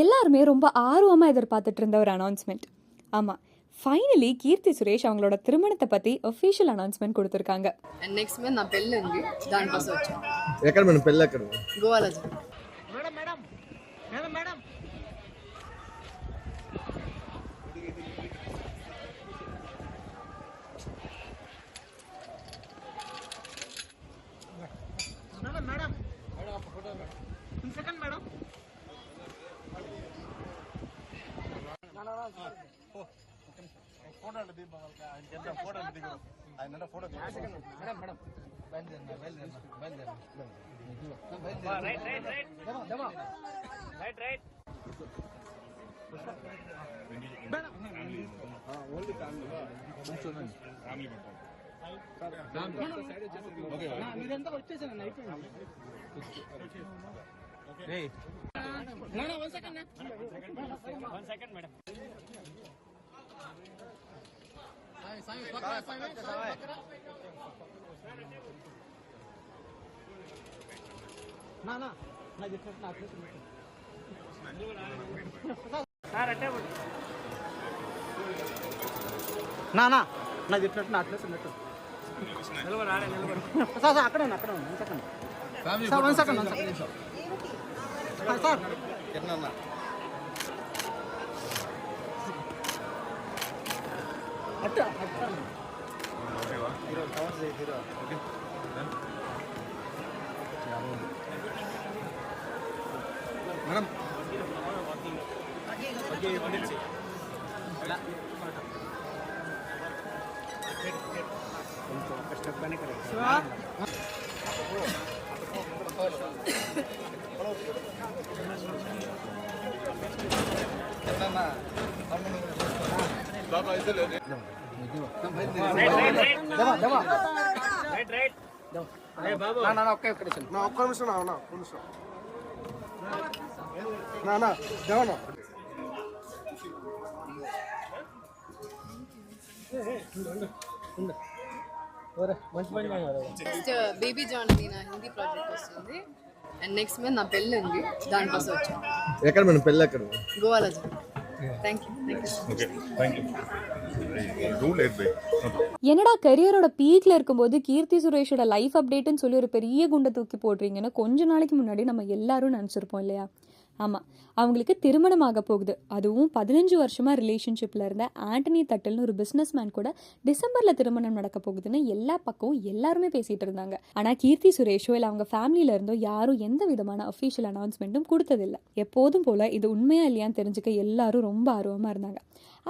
எல்லாருமே ரொம்ப ஆர்வமாக எதிர்பார்த்துட்டு இருந்த ஒரு அனௌன்ஸ்மெண்ட். ஆமாம், ஃபைனலி கீர்த்தி சுரேஷ் அவங்களோட திருமணத்தை பற்றி அஃபீஷியல் అనౌన్స్మెంట్ கொடுத்துருக்காங்க. నెక్స్ట్ మంత్ నా పెళ్ళి ఉంది, దానికోసం వచ్చాను. ఎక్కడ మేడం పెళ్ళి ఎక్కడ? గోవాలో. Madam madam madam madam madam madam second madam photo అంటే ఫోటో దిగు ఆయన ఫోటో మేడం మేడం బయలుదేరు రైట్ రైట్ రైట్ దమా right right madam only family కొంచెం ఫ్యామిలీ ఓకే మీరంతా వచ్చేసాను అయిపోయింది. ఏయ్ నా 1 సెకండ్ మేడం. నా చెప్పినట్టు నా చెప్పినట్టు నా అట్లే ఉన్నట్టు సార్ అక్కడ ఉన్నా 1 సెకండ్ సార్ 1 సెకండ్ సార్ అట్ట మేడం ఒక్క నిమిషం బేబీ జాన్ అని నా హిందీ ప్రాజెక్ట్ వస్తుంది. అండ్ నెక్స్ట్ మంత్ నా పెళ్ళి ఉంది, దానికోసం వచ్చాను. ఎక్కడ మేడం పెళ్ళి ఎక్కడ? గోవాలో. என்னடா கரியரோட பீக்ல இருக்கும்போது கீர்த்தி சுரேஷோட லைஃப் அப்டேட்னு சொல்லி ஒரு பெரிய குண்டை தூக்கி போடுறீங்கன்னு கொஞ்ச நாளைக்கு முன்னாடி நம்ம எல்லாரும் நினச்சிருப்போம் இல்லையா? ஆமாம், அவங்களுக்கு திருமணம் ஆக போகுது. அதுவும் 15 வருஷமாக ரிலேஷன்ஷிப்பில் இருந்த ஆண்டனி தட்டல்னு ஒரு பிஸ்னஸ் மேன் கூட டிசம்பரில் திருமணம் நடக்க போகுதுன்னு எல்லா பக்கமும் எல்லாருமே பேசிகிட்டு இருந்தாங்க. ஆனால் கீர்த்தி சுரேஷோ இல்லை அவங்க ஃபேமிலியில இருந்தோ யாரும் எந்த விதமான அஃபீஷியல் அனௌன்ஸ்மெண்ட்டும் கொடுத்ததில்லை. எப்போதும் போல் இது உண்மையா இல்லையான்னு தெரிஞ்சுக்க எல்லாரும் ரொம்ப ஆர்வமாக இருந்தாங்க.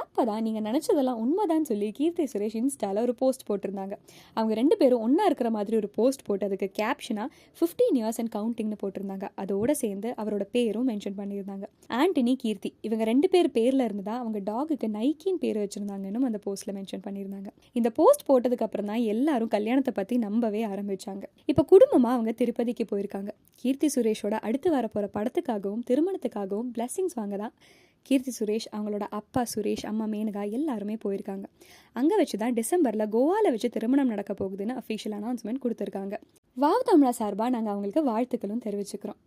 அப்போதான் நீங்கள் நினச்சதெல்லாம் உண்மைதான் சொல்லி கீர்த்தி சுரேஷ் இன்ஸ்டாவில் ஒரு போஸ்ட் போட்டிருந்தாங்க. அவங்க 2 பேரும் ஒன்றா இருக்கிற மாதிரி ஒரு போஸ்ட் போட்டு அதுக்கு கேப்ஷனாக 15 years and countingனு போட்டிருந்தாங்க. அதோட சேர்ந்து அவரோட பேரும் மென்ஷன் பண்ணியிருந்தாங்க. ஆண்டனி, கீர்த்தி இவங்க 2 பேர் பேரில் இருந்து தான் அவங்க டாகுக்கு நைக்கின்னு பேர் வச்சுருந்தாங்கன்னு அந்த போஸ்ட்டில் மென்ஷன் பண்ணியிருந்தாங்க. இந்த போஸ்ட் போட்டதுக்கு அப்புறம் தான் எல்லாரும் கல்யாணத்தை பற்றி நம்பவே ஆரம்பிச்சாங்க. இப்போ குடும்பமாக அவங்க திருப்பதிக்கு போயிருக்காங்க. கீர்த்தி சுரேஷோட அடுத்து வரப்போகிற படத்துக்காகவும் திருமணத்துக்காகவும் பிளெஸிங்ஸ் வாங்க தான் கீர்த்தி சுரேஷ், அவங்களோட அப்பா சுரேஷ், அம்மா மேனகா எல்லாருமே போயிருக்காங்க. அங்கே வச்சு தான் டிசம்பரில் கோவாவில் வச்சு திருமணம் நடக்க போகுதுன்னு அஃபீஷியல் அனௌன்ஸ்மெண்ட் கொடுத்துருக்காங்க. வாவ் தமிழா சார்பாக நாங்கள் அவங்களுக்கு வாழ்த்துக்களும் தெரிவிச்சுக்கிறோம்.